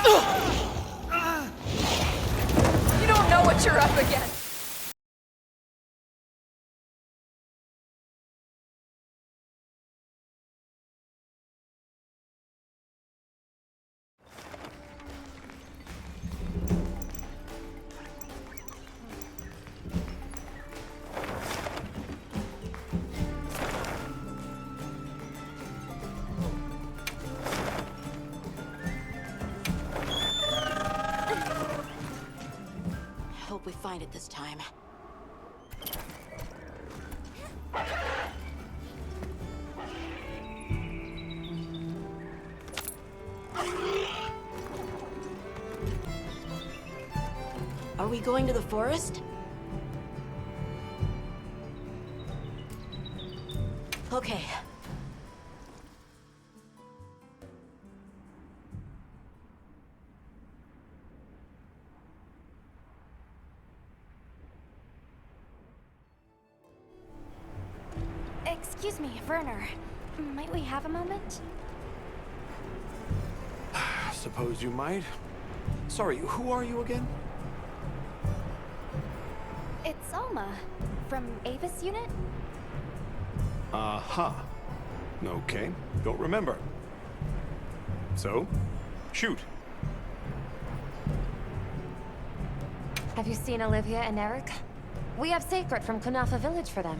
You don't know what you're up against. Hope we find it this time. Are we going to the forest? Okay. Excuse me, Werner. Might we have a moment? Suppose you might. Sorry, who are you again? It's Alma, from Avis Unit. Uh-huh. Okay, don't remember. So, shoot. Have you seen Olivia and Eric? We have Sacred from Kunafa Village for them.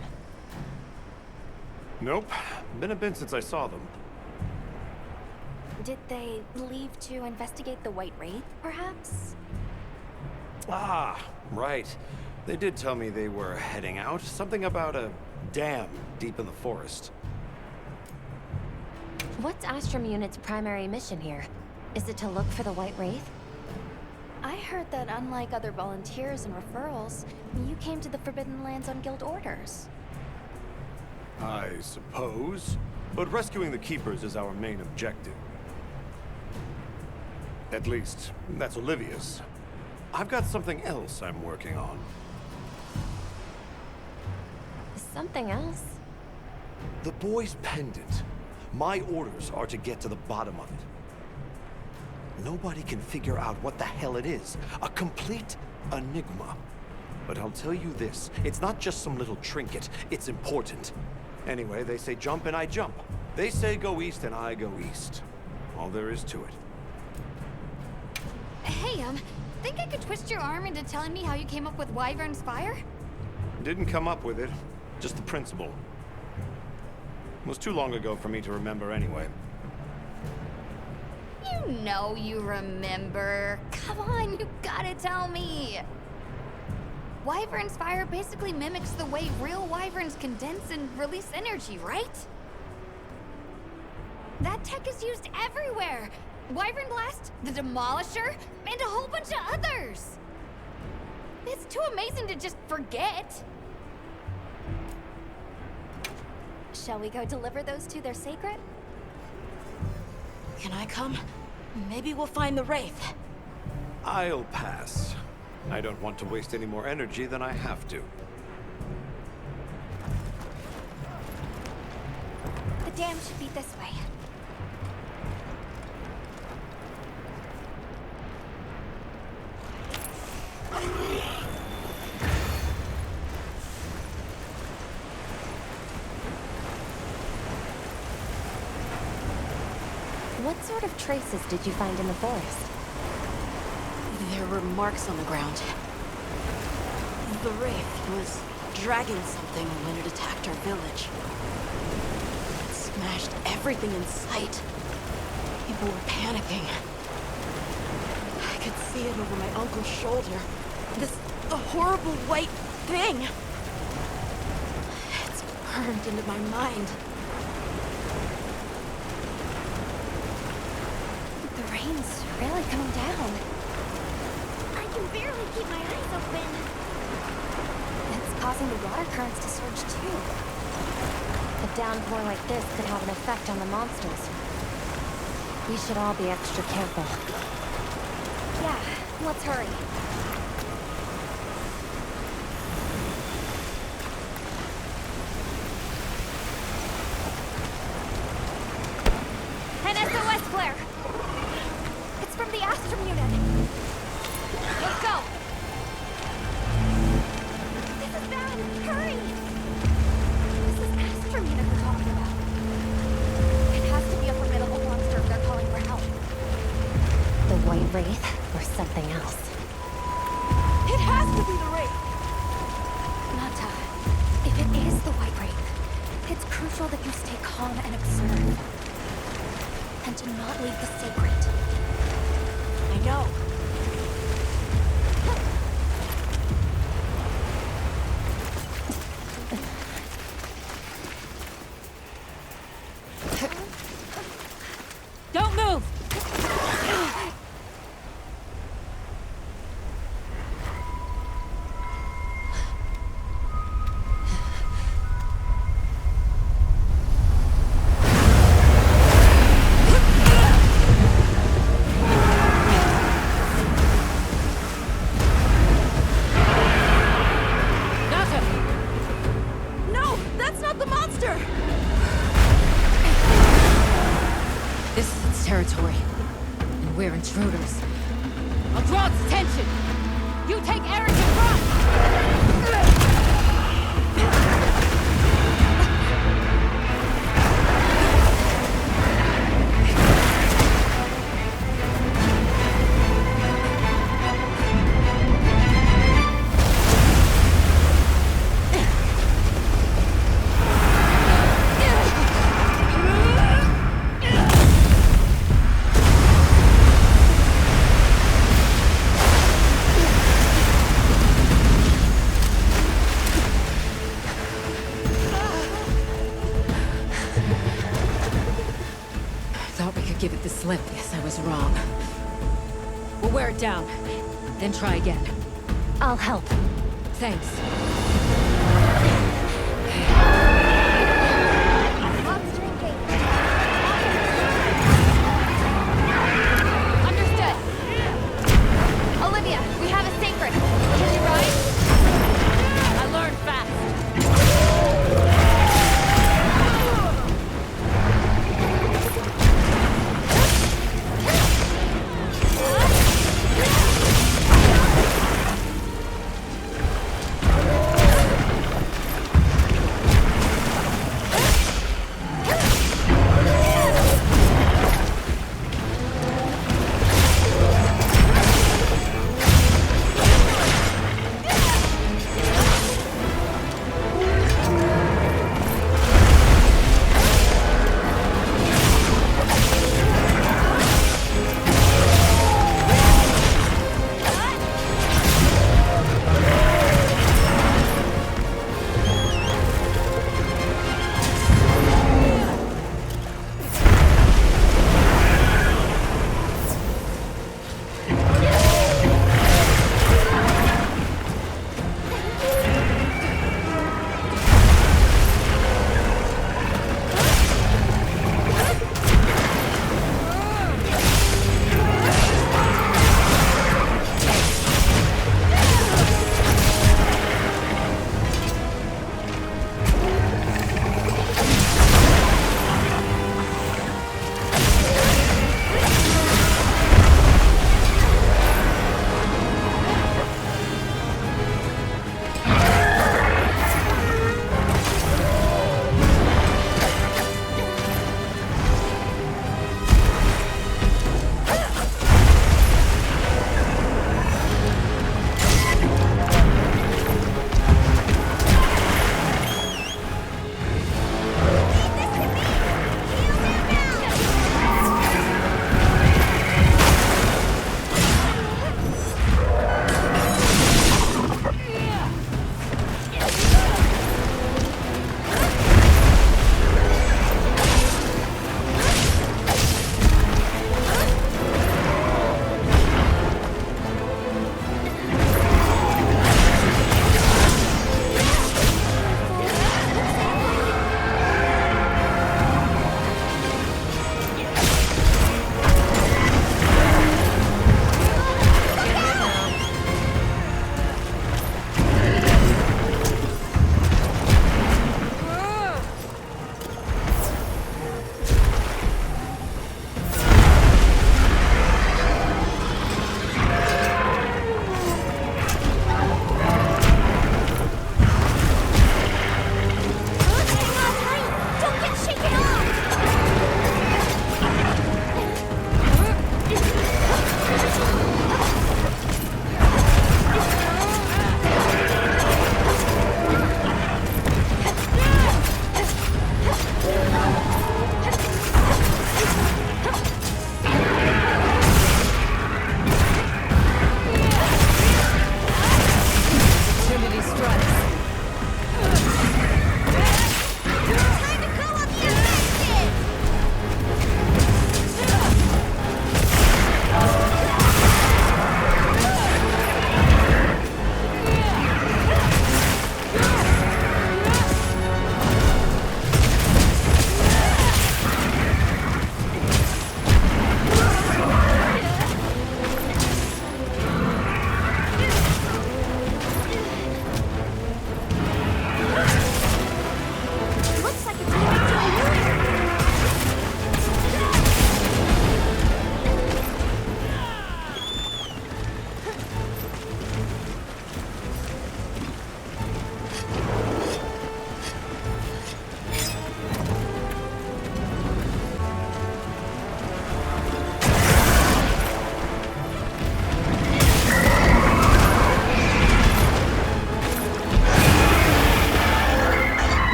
Nope. Been a bit since I saw them. Did they leave to investigate the White Wraith, perhaps? Ah, right. They did tell me they were heading out. Something about a dam deep in the forest. What's Astrum Unit's primary mission here? Is it to look for the White Wraith? I heard that unlike other volunteers and referrals, you came to the Forbidden Lands on guild orders. I suppose. But rescuing the Keepers is our main objective. At least, that's Olivia's. I've got something else I'm working on. Something else? The boy's pendant. My orders are to get to the bottom of it. Nobody can figure out what the hell it is. A complete enigma. But I'll tell you this, it's not just some little trinket, it's important. Anyway, they say jump and I jump. They say go east and I go east. All there is to it. Hey, think I could twist your arm into telling me how you came up with Wyvern's Fire? Didn't come up with it, just the principle. It was too long ago for me to remember anyway. You know you remember. Come on, you gotta tell me. Wyvern's Fire basically mimics the way real wyverns condense and release energy, right? That tech is used everywhere. Wyvern Blast, the Demolisher, and a whole bunch of others. It's too amazing to just forget. Shall we go deliver those to their sacred? Can I come? Maybe we'll find the Wraith. I'll pass. I don't want to waste any more energy than I have to. The dam should be this way. What sort of traces did you find in the forest? There were marks on the ground. The Wraith was dragging something when it attacked our village. It smashed everything in sight. People were panicking. I could see it over my uncle's shoulder. This horrible white thing. It's burned into my mind. The rain's really coming down. I can barely keep my eyes open. It's causing the water currents to surge too. A downpour like this could have an effect on the monsters. We should all be extra careful. Yeah, let's hurry. An SOS flare! It's from the Astrum white wraith or something else. It has to be the Wraith! Nata, if it is the White Wraith, it's crucial that you stay calm and observe. And to not leave the sacred. I know. Don't move! No, that's not the monster! This is its territory, and we're intruders. I'll draw its attention! You take Eric and run! Thought we could give it the slip. Guess I was wrong. We'll wear it down, then try again. I'll help. Thanks. Monster engaged. Understood. Olivia, we have a sacred. Can you ride? I learned fast.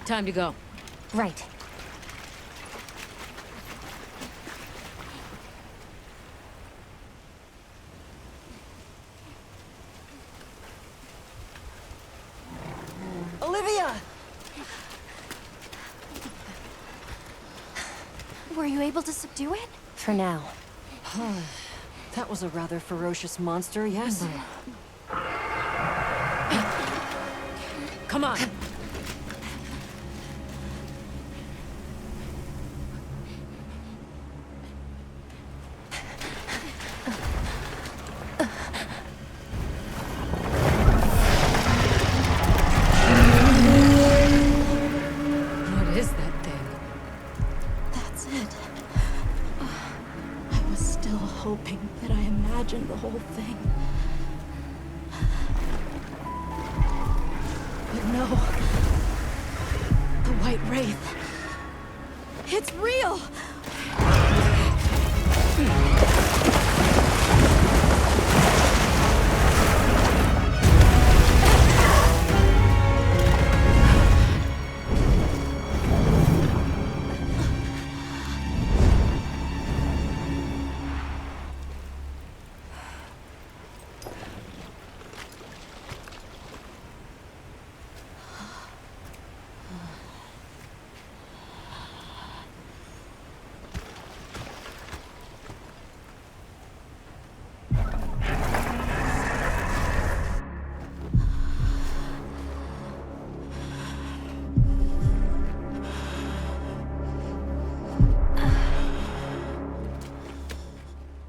Time to go. Right. Olivia! Were you able to subdue it? For now. That was a rather ferocious monster, yes? Come on! What is that thing? That's it. I was still hoping that I imagined the whole thing. But no. The White Wraith. It's real!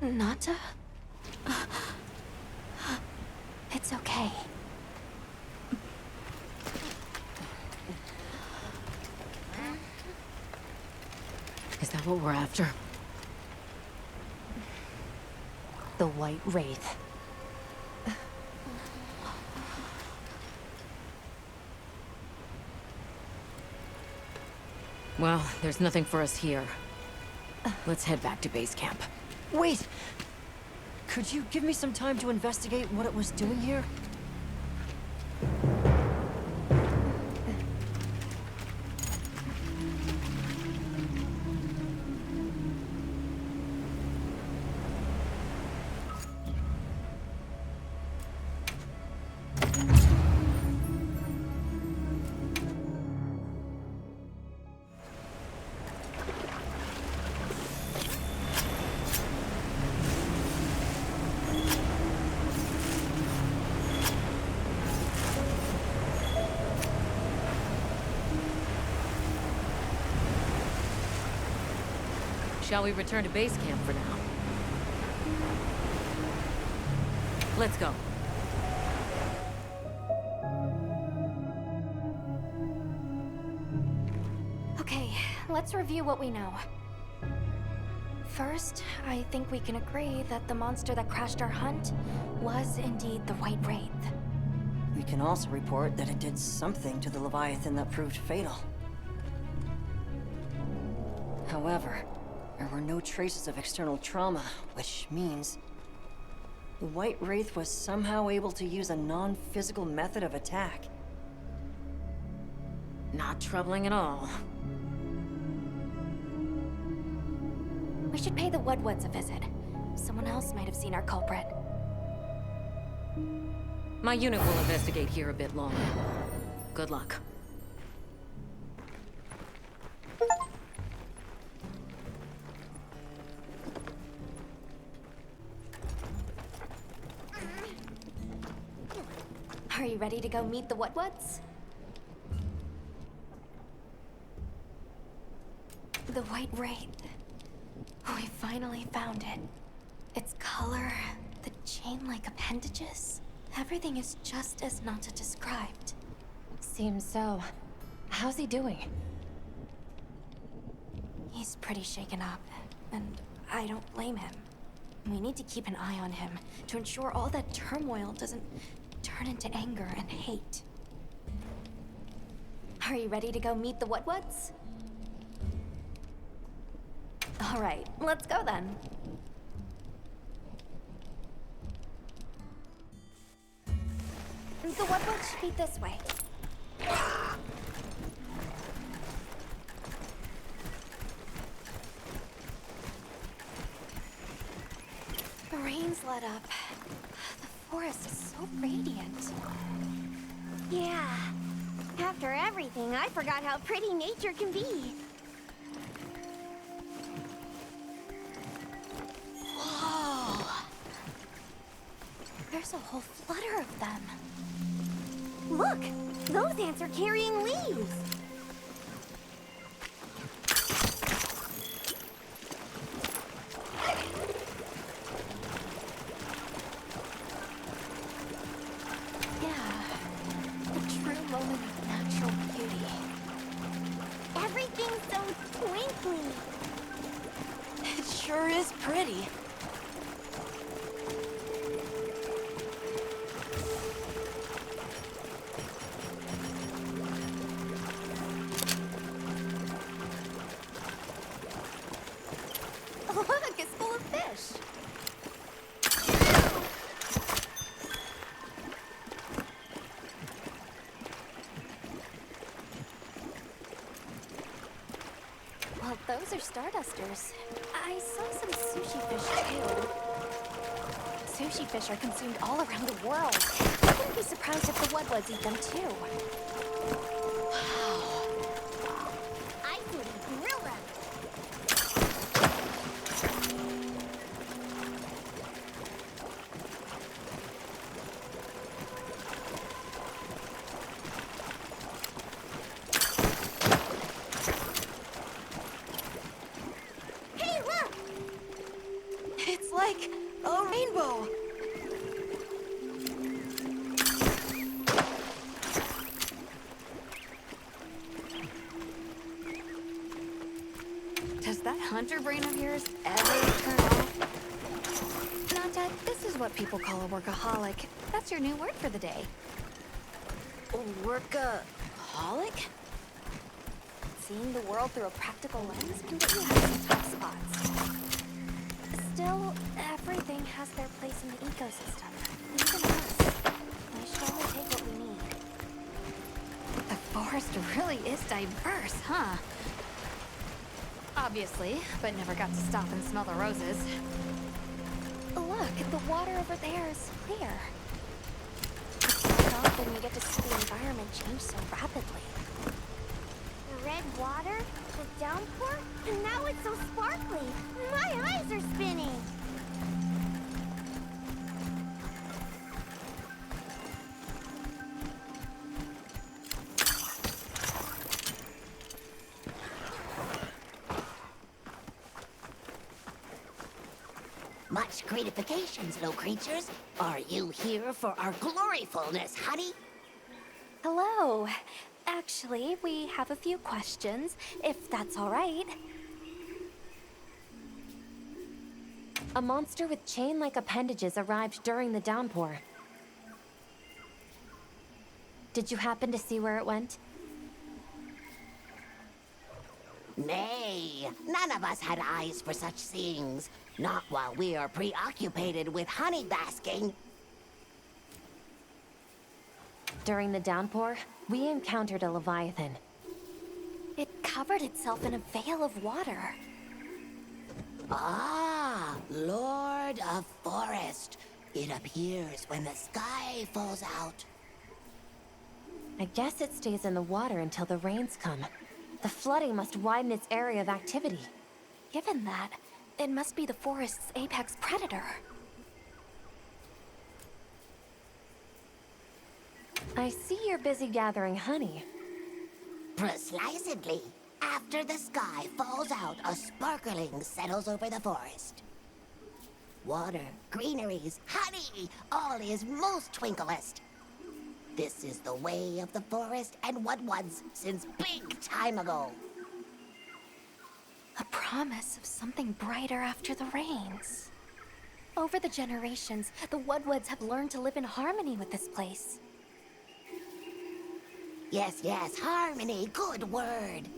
Nata? It's okay. Is that what we're after? The White Wraith. Well, there's nothing for us here. Let's head back to base camp. Wait! Could you give me some time to investigate what it was doing here? Shall we return to base camp for now? Let's go. Okay, let's review what we know. First, I think we can agree that the monster that crashed our hunt was indeed the White Wraith. We can also report that it did something to the Leviathan that proved fatal. However, there were no traces of external trauma, which means the White Wraith was somehow able to use a non-physical method of attack. Not troubling at all. We should pay the Woodwoods a visit. Someone else might have seen our culprit. My unit will investigate here a bit longer. Good luck. Are you ready to go meet the Woodwoods? The White Wraith. We finally found it. Its color, the chain-like appendages. Everything is just as Nata described. Seems so. How's he doing? He's pretty shaken up, and I don't blame him. We need to keep an eye on him to ensure all that turmoil doesn't turn into anger and hate. Are you ready to go meet the Woodwoods? All right, let's go then. The Woodwoods should be this way. rains let up. The forest is so radiant. Yeah. After everything, I forgot how pretty nature can be. Whoa! There's a whole flutter of them. Look! Those ants are carrying leaves! Yeah, a true moment of natural beauty. Everything's so twinkly. It sure is pretty. Look, it's full of fish. Well, those are stardusters. I saw some sushi fish too. Sushi fish are consumed all around the world. I wouldn't be surprised if the Woodwoods eat them too. I could grill them. Hey, look! It's like a rainbow. Does that hunter brain of yours ever turn off? Nanta, this is what people call a workaholic. That's your new word for the day. Workaholic? Seeing the world through a practical lens can get you out of some tough spots. Still, everything has their place in the ecosystem. Even us. We should only take what we need. The forest really is diverse, huh? Obviously, but never got to stop and smell the roses. Look, the water over there is clear. It's not often you get to see the environment change so rapidly. The red water, the downpour, and now it's so sparkly. My eyes are spinning. Much gratifications, little creatures. Are you here for our gloryfulness, honey? Hello. Actually, we have a few questions, if that's all right. A monster with chain-like appendages arrived during the downpour. Did you happen to see where it went? Nay, none of us had eyes for such things. Not while we are preoccupied with honey basking. During the downpour, we encountered a leviathan. It covered itself in a veil of water. Ah, Lord of Forest. It appears when the sky falls out. I guess it stays in the water until the rains come. The flooding must widen its area of activity. Given that, it must be the forest's apex predator. I see you're busy gathering honey. Precisely. After the sky falls out, a sparkling settles over the forest. Water, greeneries, honey, all is most twinklest. This is the way of the forest and what was since big time ago. A promise of something brighter after the rains. Over the generations, the Woodwoods have learned to live in harmony with this place. Yes, yes, harmony, good word.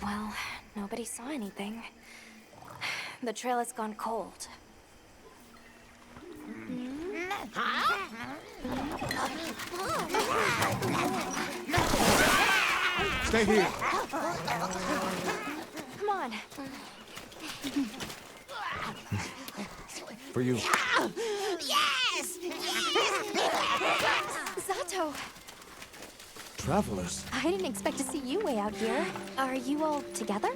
Well, nobody saw anything. The trail has gone cold. Stay here. Come on. For you. Yes! Zato, Travelers. I didn't expect to see you way out here. Are you all together?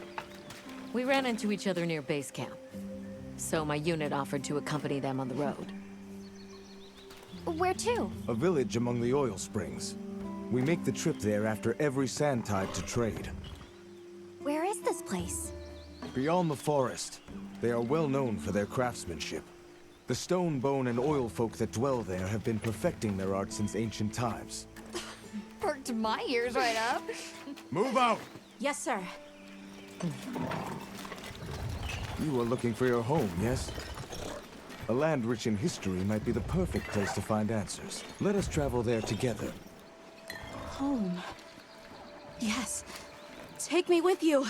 We ran into each other near base camp. So my unit offered to accompany them on the road. Where to? A village among the oil springs. We make the trip there after every sand tide to trade. Where is this place? Beyond the forest, they are well known for their craftsmanship. The stone, bone, and oil folk that dwell there have been perfecting their art since ancient times. Perked my ears right up. Move out! Yes, sir. You are looking for your home, yes? A land rich in history might be the perfect place to find answers. Let us travel there together. Home. Yes. Take me with you.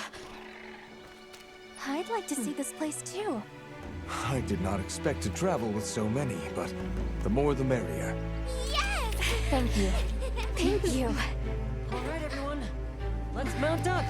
I'd like to see this place too. I did not expect to travel with so many, but the more the merrier. Yes! Thank you. Thank you. All right, everyone. Let's mount up.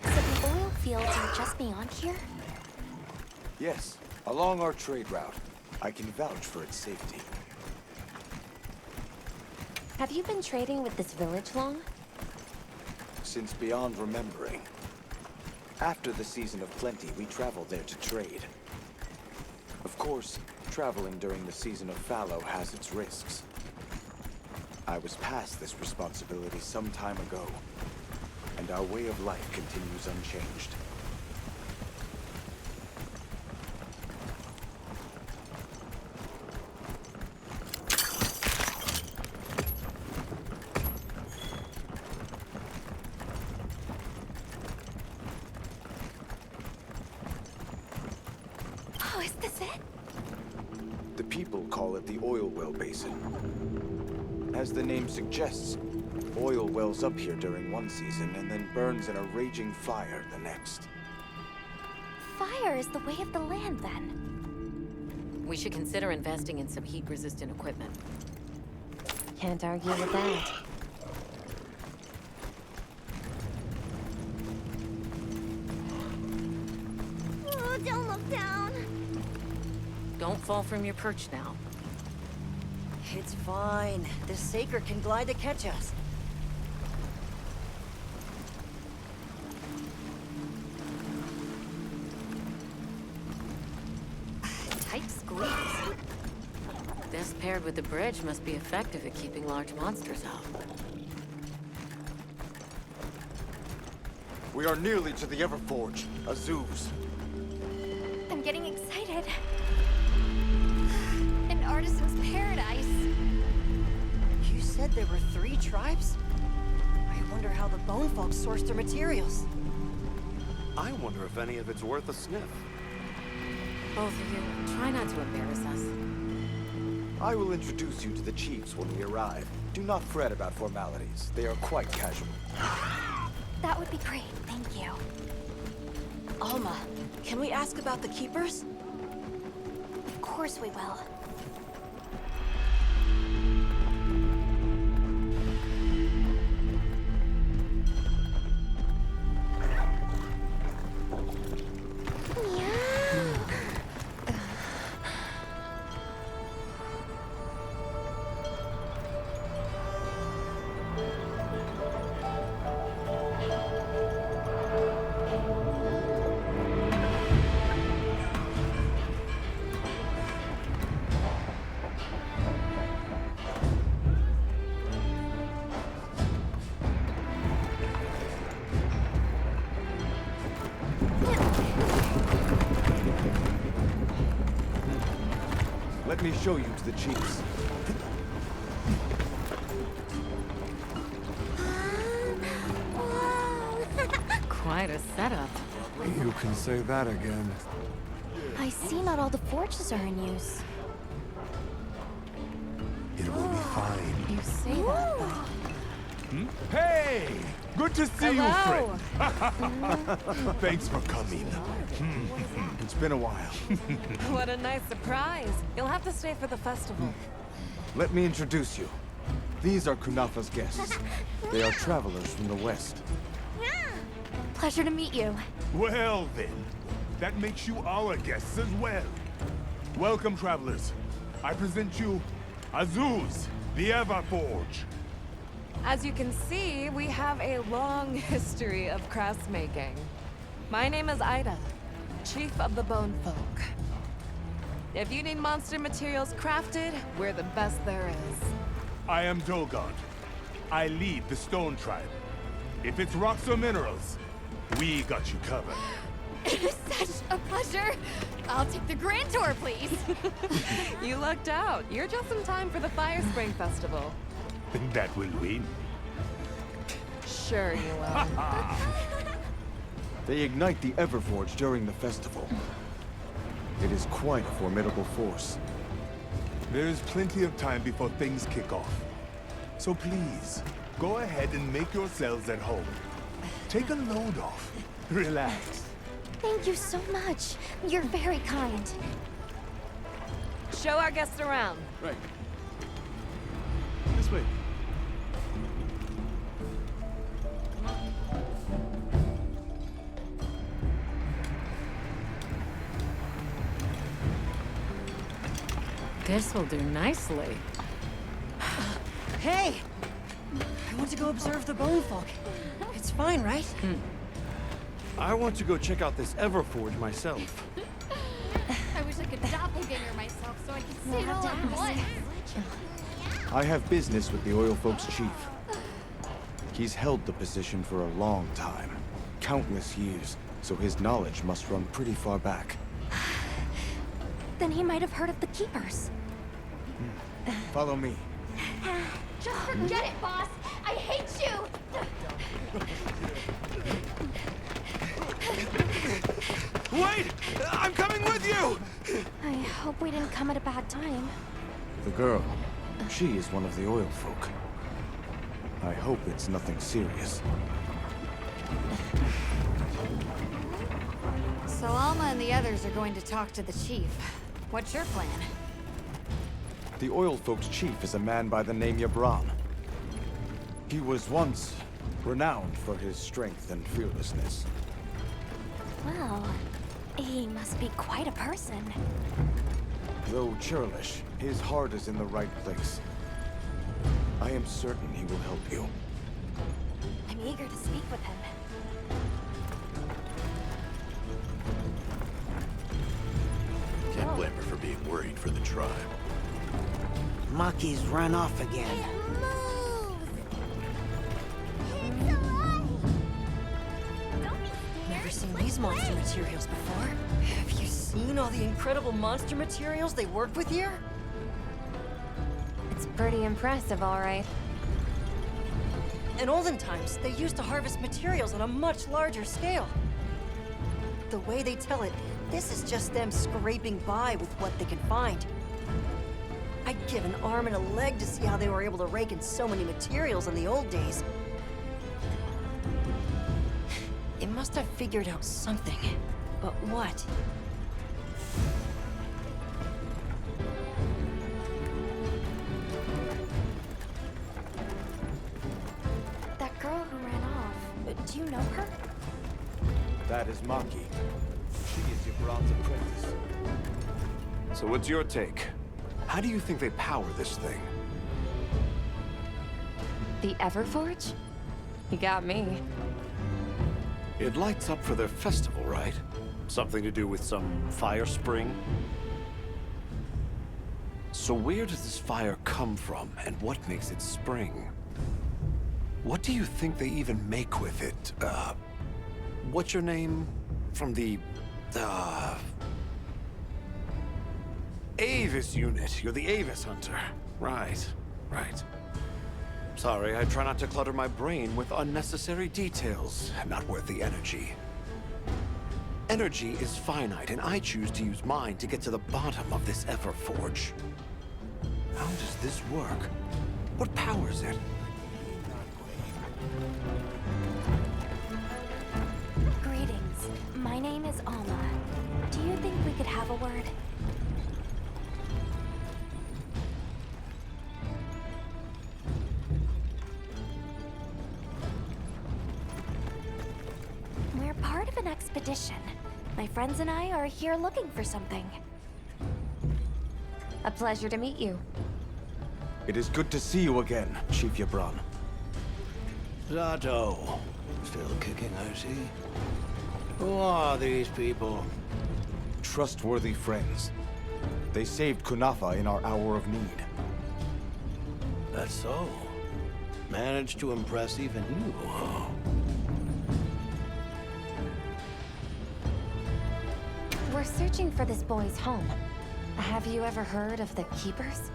So the oil fields are just beyond here? Yes, along our trade route. I can vouch for its safety. Have you been trading with this village long? Since beyond remembering. After the season of plenty, we traveled there to trade. Of course, traveling during the season of fallow has its risks. I was past this responsibility some time ago, and our way of life continues unchanged. Oh, is this it? The people call it the oil well basin. As the name suggests, oil wells up here during one season and then burns in a raging fire the next. Fire is the way of the land, then. We should consider investing in some heat-resistant equipment. Can't argue with that. Oh, don't look down. Don't fall from your perch now. It's fine. The Saker can glide to catch us. Tight squeeze. This paired with the bridge must be effective at keeping large monsters out. We are nearly to the Everforge, Azuz. I'm getting excited. An artisan's paradise. You said there were 3 tribes? I wonder how the bone folks source their materials. I wonder if any of it's worth a sniff. Both of you, try not to embarrass us. I will introduce you to the chiefs when we arrive. Do not fret about formalities. They are quite casual. That would be great, thank you. Alma, can we ask about the keepers? Of course we will. Let me show you to the chiefs. Quite a setup. You can say that again. I see not all the forges are in use. It will be fine. You say that, but... Hey! Good to see you, Hello. friend. Thanks for coming. It's been a while. What a nice surprise. You'll have to stay for the festival. Let me introduce you. These are Kunafa's guests. They are travelers from the west. Pleasure to meet you. Well then, that makes you our guests as well. Welcome, travelers. I present you Azuz, the Everforge. As you can see, we have a long history of crafts making. My name is Ida, Chief of the Bone Folk. If you need monster materials crafted, we're the best there is. I am Dolgod. I lead the Stone Tribe. If it's rocks or minerals, we got you covered. It is such a pleasure. I'll take the grand tour, please. You lucked out. You're just in time for the Fire Spring Festival. That will win. Sure you will. They ignite the Everforge during the festival. It is quite a formidable force. There is plenty of time before things kick off. So please, go ahead and make yourselves at home. Take a load off. Relax. Thank you so much. You're very kind. Show our guests around. Right. This way. This will do nicely. Hey! I want to go observe the bone folk. It's fine, right? I want to go check out this Everforge myself. I wish I could doppelganger myself so I could see We'll it have all to at once. ask. I have business with the oil folks' chief. He's held the position for a long time. Countless years, so his knowledge must run pretty far back. Then he might have heard of the Keepers. Follow me. Just forget it, boss. I hate you. Wait! I'm coming with you! I hope we didn't come at a bad time. The girl, she is one of the oil folk. I hope it's nothing serious. So Alma and the others are going to talk to the chief. What's your plan? The oil folks' chief is a man by the name Yabran. He was once renowned for his strength and fearlessness. Well, he must be quite a person. Though churlish, his heart is in the right place. I am certain he will help you. I'm eager to speak with him. Can't blame her for being worried for the tribe. Maki's run off again. Never seen these monster materials before. Have you seen all the incredible monster materials they work with here? It's pretty impressive, all right. In olden times, they used to harvest materials on a much larger scale. The way they tell it, this is just them scraping by with what they can find. I'd give an arm and a leg to see how they were able to rake in so many materials in the old days. They must have figured out something. But what? That girl who ran off, do you know her? That is Maki. She is Yabran's apprentice. So what's your take? How do you think they power this thing? The Everforge? You got me. It lights up for their festival, right? Something to do with some fire spring? So where does this fire come from, and what makes it spring? What do you think they even make with it? What's your name? From the, Avis unit. You're the Avis hunter. Right. Sorry, I try not to clutter my brain with unnecessary details. Not worth the energy. Energy is finite, and I choose to use mine to get to the bottom of this Everforge. How does this work? What powers it? Greetings. My name is Alma. Do you think we could have a word? We're part of an expedition. My friends and I are here looking for something. A pleasure to meet you. It is good to see you again, Chief Yabran. Zato. Still kicking, I see. Who are these people? Trustworthy friends. They saved Kunafa in our hour of need. That's so. Managed to impress even you, huh? We're searching for this boy's home. Have you ever heard of the Keepers?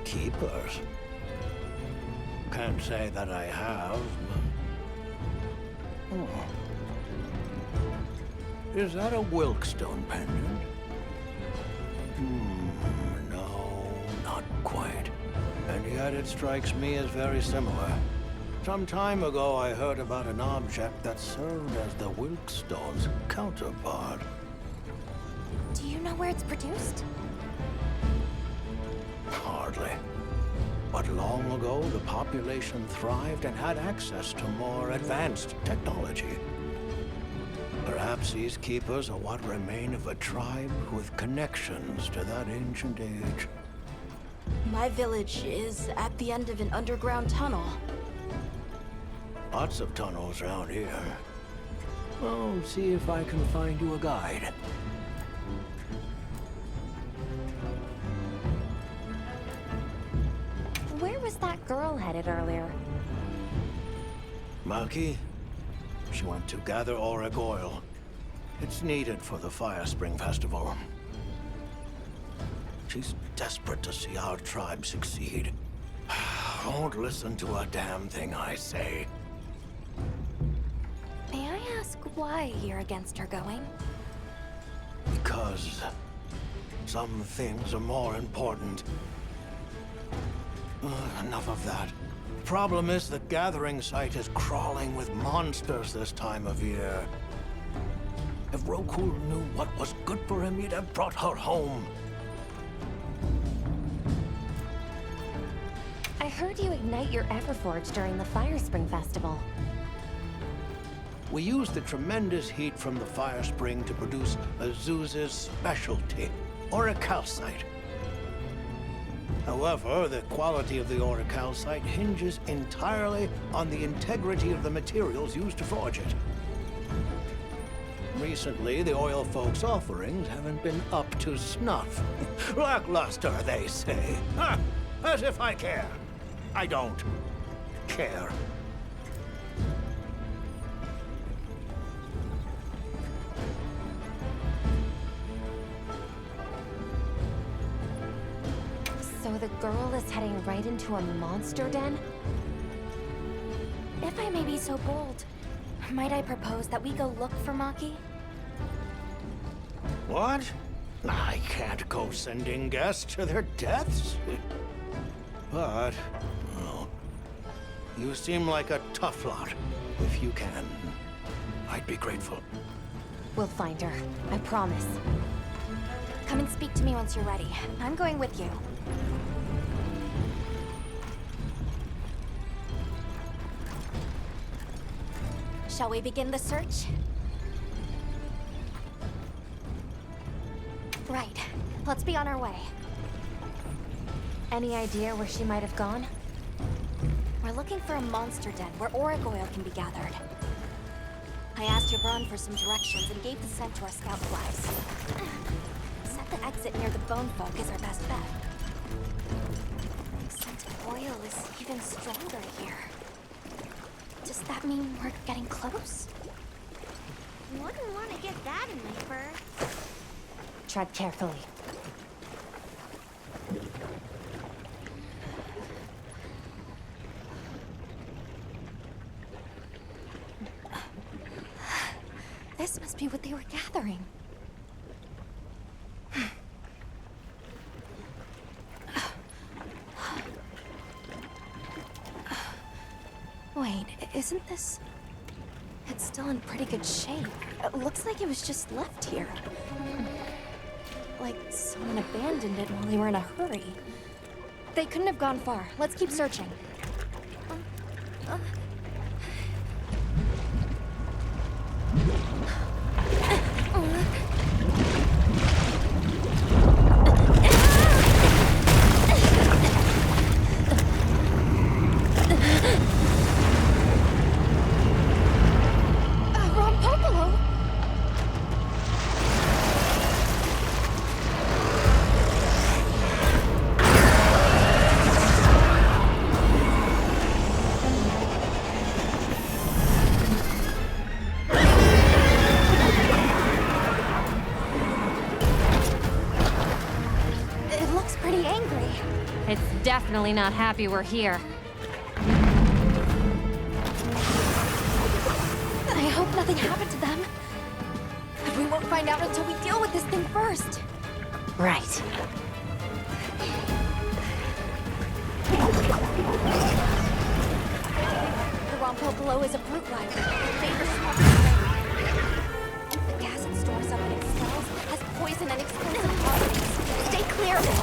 Keepers? Can't say that I have, but... Oh. Is that a Wilkstone pendant? No, not quite. And yet it strikes me as very similar. Some time ago I heard about an object that served as the Wilkstone's counterpart. Do you know where it's produced? Hardly. But long ago, the population thrived and had access to more advanced technology. Perhaps these keepers are what remain of a tribe with connections to that ancient age. My village is at the end of an underground tunnel. Lots of tunnels around here. Well, see if I can find you a guide. Where was that girl headed earlier? Maki? She went to gather auric oil. It's needed for the Fire Spring Festival. She's desperate to see our tribe succeed. Won't listen to a damn thing I say. May I ask why you're against her going? Because some things are more important. Enough of that. Problem is the gathering site is crawling with monsters this time of year. If Rokul knew what was good for him, he'd have brought her home. I heard you ignite your Everforge during the Fire Spring Festival. We use the tremendous heat from the fire spring to produce Azuz's specialty, auricalcite. However, the quality of the auricalcite hinges entirely on the integrity of the materials used to forge it. Recently, the oil folks' offerings haven't been up to snuff. Lackluster, they say. Ha! As if I care. I don't care. So the girl is heading right into a monster den? If I may be so bold, might I propose that we go look for Maki? What? I can't go sending guests to their deaths. But, well, you seem like a tough lot. If you can, I'd be grateful. We'll find her. I promise. Come and speak to me once you're ready. I'm going with you. Shall we begin the search? Right. Let's be on our way. Any idea where she might have gone? We're looking for a monster den where auric oil can be gathered. I asked Jabron for some directions and gave the scent to our scout flies. Said the exit near the bone folk is our best bet. The scent of oil is even stronger here. Does that mean we're getting close? Wouldn't want to get that in my fur. Tread carefully. This must be what they were gathering. Wait, isn't this... It's still in pretty good shape. It looks like it was just left here. Like someone abandoned it while they were in a hurry. They couldn't have gone far. Let's keep searching. Definitely not happy we're here. I hope nothing happened to them. But we won't find out until we deal with this thing first. Right. The Rompopolo is a brute library. It favors small prey. The gas it stores up and expels has poison and explosive properties. Stay clear of it.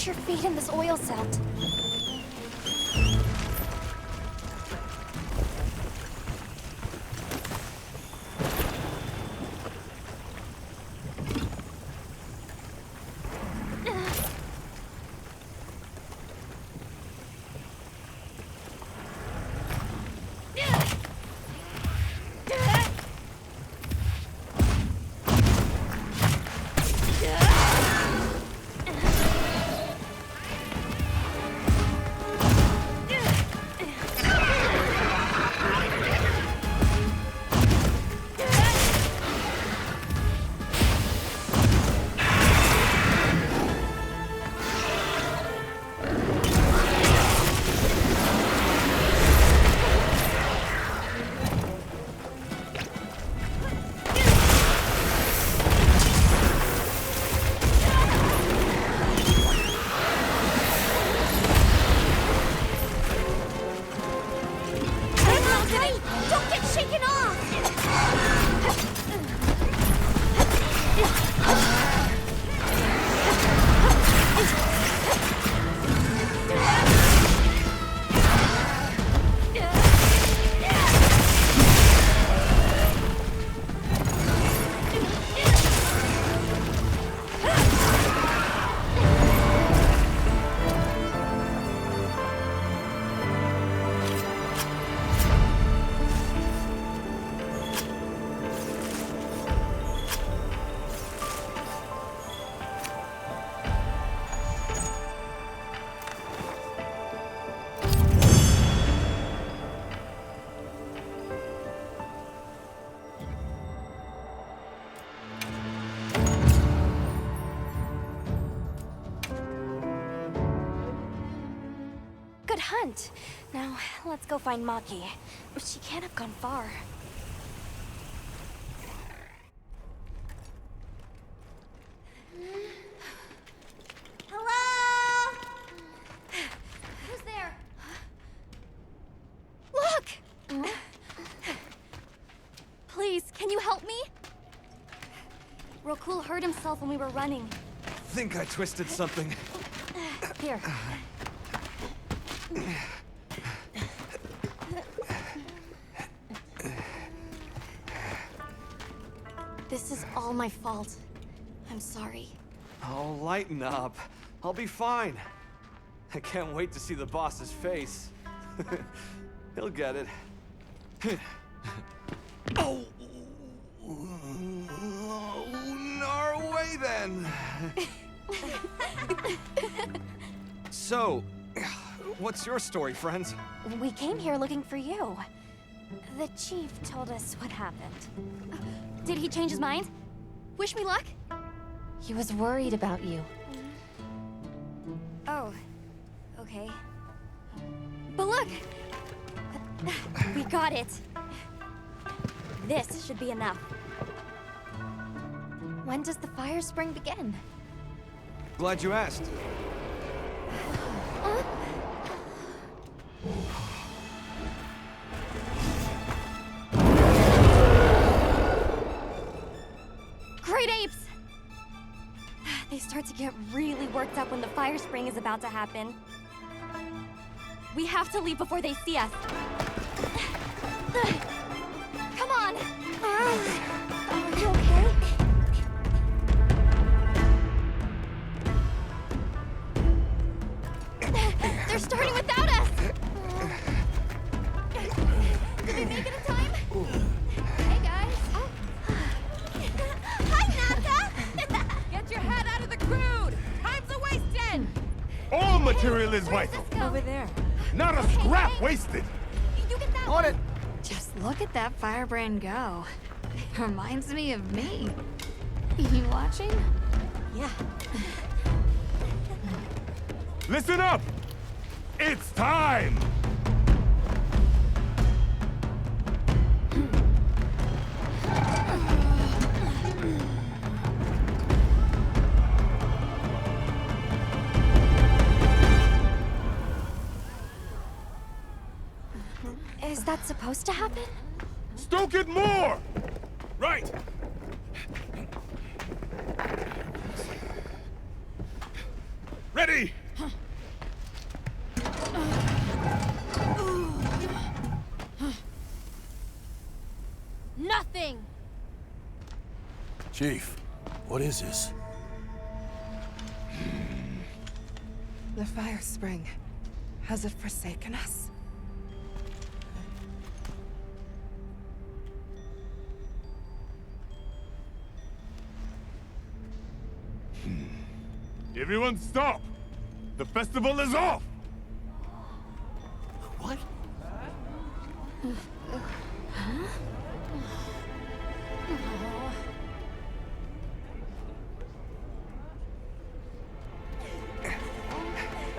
Put your feet in this oil silt. Good hunt. Now, let's go find Maki. She can't have gone far. Hello? Who's there? Look! Please, can you help me? Rokul hurt himself when we were running. Think I twisted something. Here. This is all my fault. I'm sorry. Oh, lighten up. I'll be fine. I can't wait to see the boss's face. He'll get it. Oh! Our way then! So, what's your story, friends? We came here looking for you. The chief told us what happened. Did he change his mind? Wish me luck? He was worried about you. Oh, okay. But look! We got it. This should be enough. When does the fire spring begin? Glad you asked. Great apes! They start to get really worked up when the fire spring is about to happen. We have to leave before they see us. Come on! Are you okay? They're starting without us! Did we make it in time? Hey, guys. Hi, Naka! Get your head out of the crude! Time's a-wasting! All material is vital. Over there. Not a scrap wasted. You get that On one. it! Just look at that firebrand go. Reminds me of me. You watching? Yeah. Listen up! It's time! Is that supposed to happen? Stoke it more! Right! ready! Nothing! Chief, what is this? The fire spring. Has it forsaken us? Everyone stop! The festival is off! What?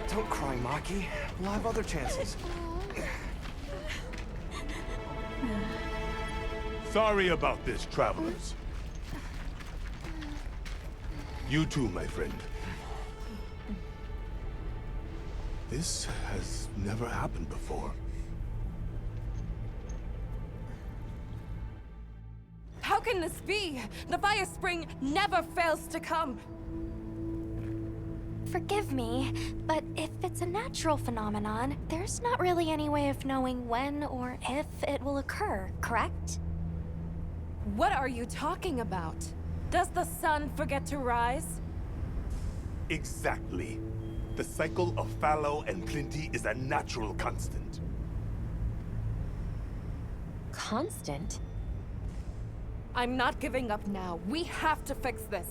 Don't cry, Maki. We'll have other chances. Sorry about this, travelers. You too, my friend. This has never happened before. How can this be? The fire spring never fails to come. Forgive me, but if it's a natural phenomenon, there's not really any way of knowing when or if it will occur, correct? What are you talking about? Does the sun forget to rise? Exactly. The cycle of fallow and plenty is a natural constant. Constant? I'm not giving up now. We have to fix this.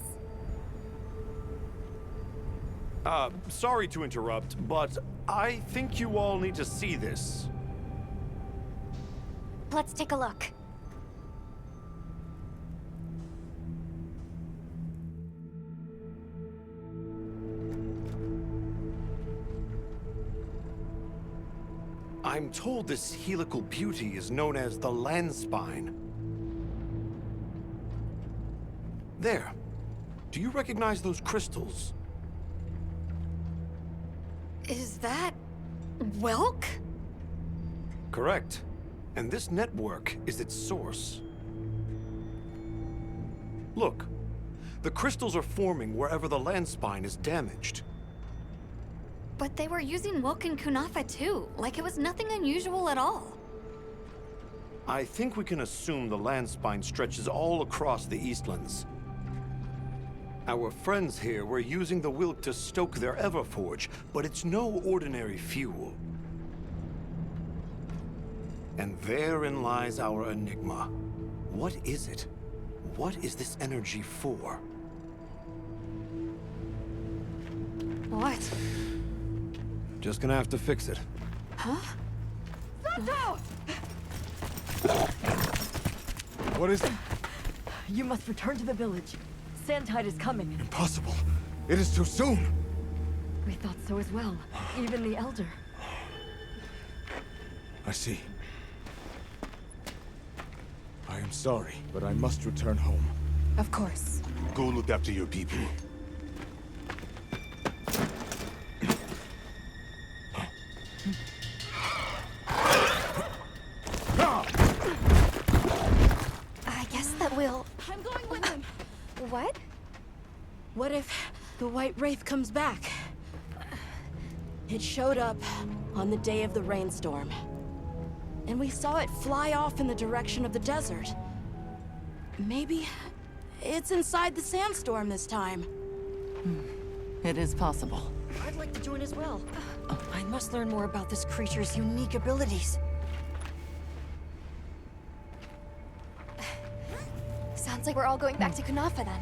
Sorry to interrupt, but I think you all need to see this. Let's take a look. I'm told this helical beauty is known as the land spine. There. Do you recognize those crystals? Is that... Welk? Correct. And this network is its source. Look. The crystals are forming wherever the land spine is damaged. But they were using Welk and Kunafa too, like it was nothing unusual at all. I think we can assume the land spine stretches all across the Eastlands. Our friends here were using the Wilk to stoke their Everforge, but it's no ordinary fuel. And therein lies our enigma. What is it? What is this energy for? What? Just gonna have to fix it. Huh? Santo! What is it? You must return to the village. Sandtide is coming. Impossible. It is too soon. We thought so as well. Even the Elder. I see. I am sorry, but I must return home. Of course. Go look after your people. I guess that we'll... I'm going with him. What? What if the White Wraith comes back? It showed up on the day of the rainstorm. And we saw it fly off in the direction of the desert. Maybe it's inside the sandstorm this time. It is possible. I'd like to join as well. I must learn more about this creature's unique abilities. Sounds like we're all going back to Kunafa then.